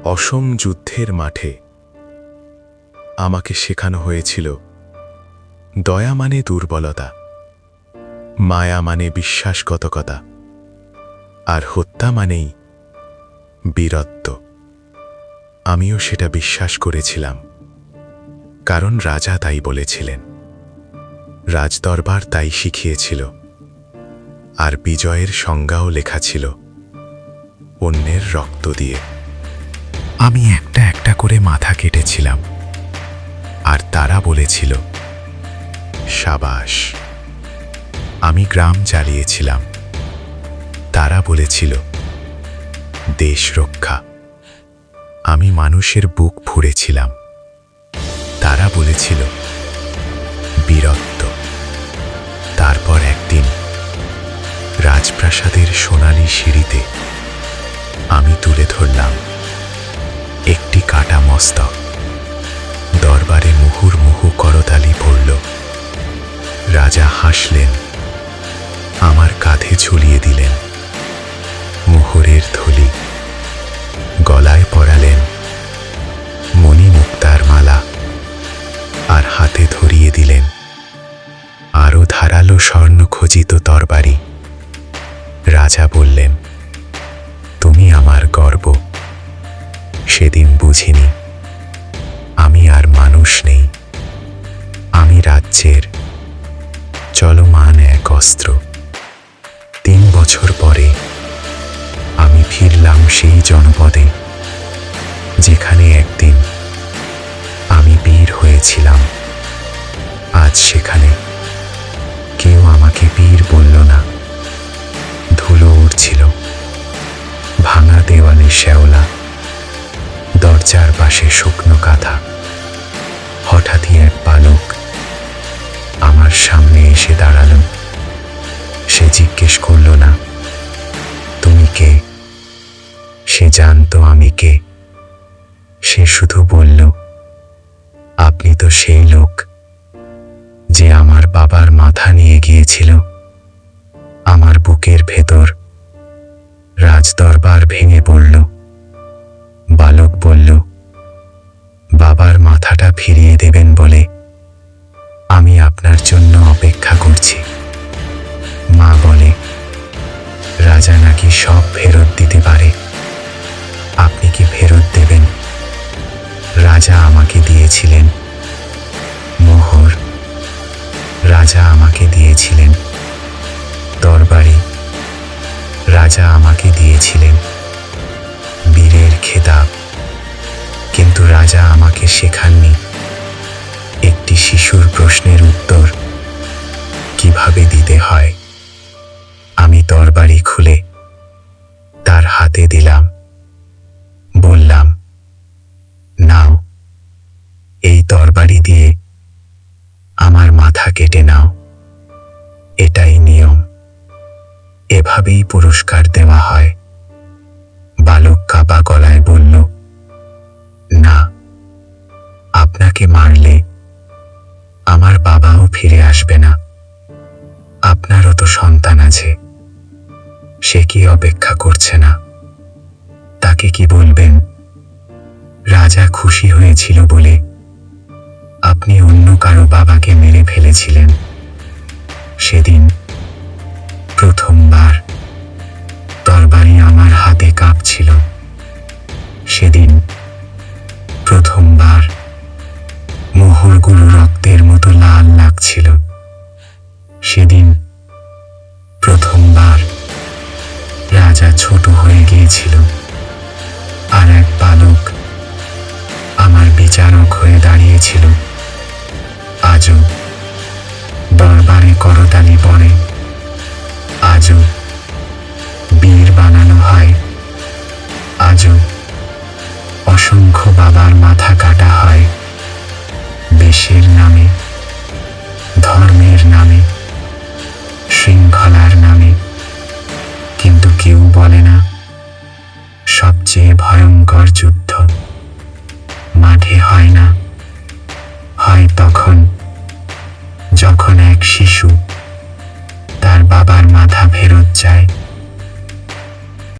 অসম যুদ্ধের মাঠে আমাকে শেখানো হয়েছিল দয়া মানে দুর্বলতা, মায়া মানে বিশ্বাসঘাতকতা, আর হত্যা মানেই বীরত্ব। আমিও সেটা বিশ্বাস করেছিলাম, কারণ রাজা তাই বলেছিলেন, রাজদরবার তাই শিখিয়েছিল, আর বিজয়ের সংজ্ঞাও লেখা ছিল অন্যের রক্ত দিয়ে। আমি একটা একটা করে মাথা কেটেছিলাম, আর তারা বলেছিল সাবাস। আমি গ্রাম জ্বালিয়েছিলাম, তারা বলেছিল দেশ রক্ষা। আমি মানুষের বুক ফুঁড়েছিলাম, তারা বলেছিল বীরত্ব। তারপর একদিন রাজপ্রাসাদের সোনালি সিঁড়িতে আমি তুলে ধরলাম একটি কাটা মস্তক। দরবারে মুহুর্মুহু করতালি পড়ল। রাজা হাসলেন, আমার কাঁধে ঝুলিয়ে দিলেন মোহরের থলি, গলায় পরালেন মণিমুক্তার মালা, আর হাতে ধরিয়ে দিলেন আরো ধারালো স্বর্ণ খচিত তরবারি। রাজা বললেন, তুমি আমার গর্ব। সেদিন বুঝিনি আমি আর মানুষ নেই, আমি রাজ্যের চলমান এক অস্ত্র। 3 বছর পরে আমি ফিরলাম সেই জনপদে, যেখানে একদিন আমি বীর হয়েছিলাম। আজ সেখানে কেউ আমাকে বীর বলল না। ধুলো উড়ছিল, ভাঙা দেওয়ালে শ্যাওলা, দরজার পাশে শুকনো কাঁথা। হঠাৎই এক বালক আমার সামনে এসে দাঁড়ালো। সে জিজ্ঞেস করল না তুমি কে, সে জানতো আমি কে। সে শুধু বলল, আপনি তো সেই লোক যে আমার বাবার মাথা নিয়ে গিয়েছিল। আমার বুকের ভেতর রাজদরবার ভেঙে পড়ল। বালক বলল, বাবার মাথাটা ফিরিয়ে দেবেন বলে আমি আপনার জন্য অপেক্ষা করছি। মা বলে, রাজা নাকি সব ফেরত দিতে পারে। আপনি কি ফেরত দেবেন? রাজা আমাকে দিয়েছিলেন মোহর, রাজা আমাকে দিয়েছিলেন তরবারি, রাজা আমাকে দিয়েছিলেন বীরের খেতাব। কিন্তু রাজা আমাকে শেখাননি একটি শিশুর প্রশ্নের উত্তর কিভাবে দিতে হয়। আমি তরবারি খুলে তার হাতে দিলাম, বললাম, নাও, এই তরবারি দিয়ে আমার মাথা কেটে নাও। এটাই নিয়ম, এভাবেই পুরস্কার দেওয়া হয়। বালক কাঁপা গলায় বলল, না, আপনাকে মারলে আমার বাবাও ফিরে আসবে না। আপনারও তো সন্তান আছে, সে কি অপেক্ষা করছে না? তাকে কি বলবেন রাজা খুশি হয়েছিল বলে আপনি অন্য কারো বাবাকে মেরে ফেলেছিলেন? সেদিন প্রথমবার তরবারি আমার হাতে কাঁপছিল। সেদিন প্রথমবার মোহরগুলো রক্তের মতো লাল লাগছিল। সেদিন প্রথমবার রাজা ছোট হয়ে গিয়েছিল, আর এক বালক আমার বিচারক হয়ে দাঁড়িয়েছিল। আজও দরবারে করতালি পড়ে, আজও বীর বানানো হয়, আজও অসংখ্য বাবার মাথা কাটা হয়। দেশের নামে, ধর্মের নামে, শৃঙ্খলার নামে। কিন্তু কেউ বলে না সবচেয়ে ভয়ঙ্কর যুদ্ধ মাঠে হয় না, হয় তখন যখন এক শিশু তার বাবার মাথা ফেরত চায়।